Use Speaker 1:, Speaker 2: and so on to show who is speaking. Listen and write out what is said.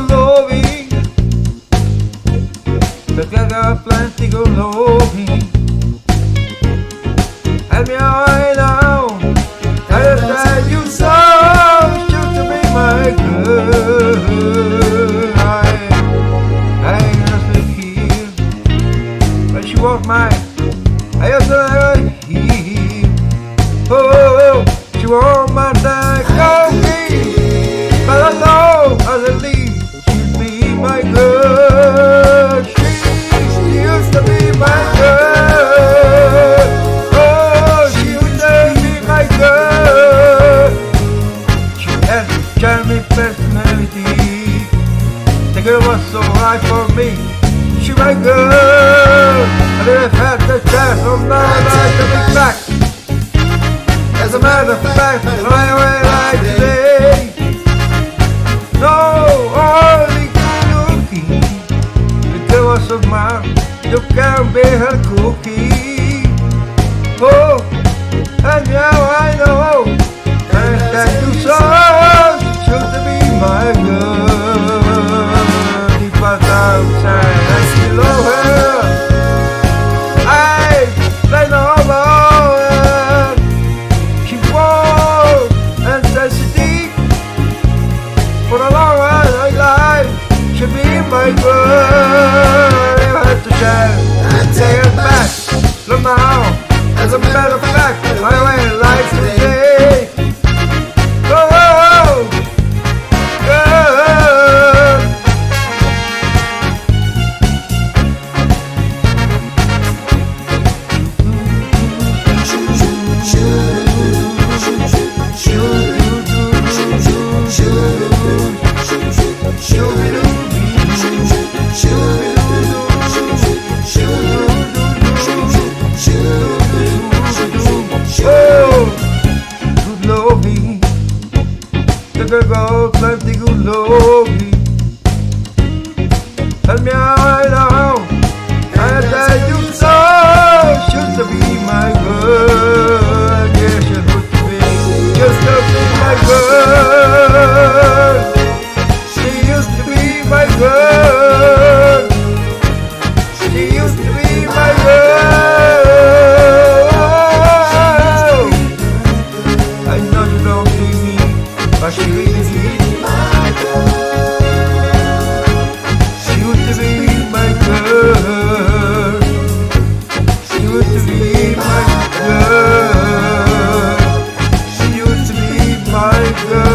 Speaker 1: Loving, perché ha plenty go loving. And me I know, I said you so, should to be my girl. I just here, when she walked my, I just here. Oh, she walked my neck, oh me, but I know as a lead, she'd be my girl. She used to be my girl. Oh, she used to be my girl. She had a charming personality. The girl was so right for me. She my girl. I never had the chance of my life to be back. As a matter of fact, right away like today. No, only good looking. The girl was so mild, you can't be her cookie. Oh, and now I know, and that you saw, should to be my girl. Deep outside, I still love her. I play no more. She walked and said she deep. For a long while life, she'll be my girl. You have to share and take it back. Look now, as a matter of fact, I went life today. Oh, girl. Good loving, the girl plenty good loving. Tell me how I know, I tell you so. Should to be my girl, yes, she should be, just to be my girl. She used to be my girl. She used to be my girl. I know you don't need me, but she really is my girl. She used to be my girl. She used to be my girl. She used to be my girl.